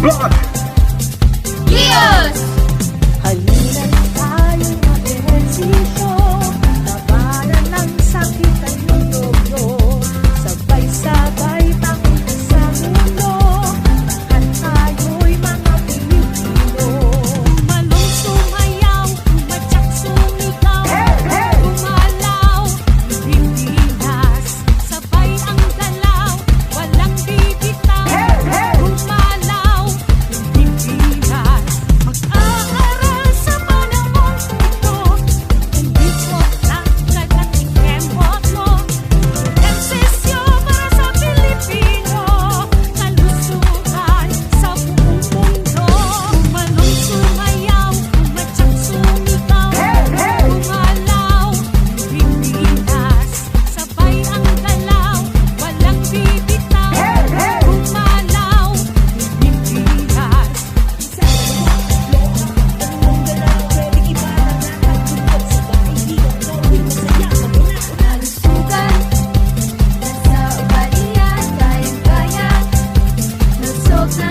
Blood! Gears! Halina't tayo'y mag-ehersisyo, labanan ng sakit at lugyo. Sabay-sabay takot sa mundo, lahat tayo'y mga Pilipino. Tumalong sumayaw, tumatsak sumigaw, gumalaw, Pilipinas. Sabay ang galaw, walang bibitaw, gumalaw, Pilipinas. Mag-aaral sa panahon ito, hindi mo lakad at ikemot mo. Ensesyo para sa Pilipino, kalusugan sa buong mundo. Tumalong sumayaw, tumatsak sumigaw, gumalaw, Pilipinas. Sabay ang galaw, walang bibitaw, gumalaw, Pilipinas. Kalusugan, nasa balian, kayang-kaya. Lusog na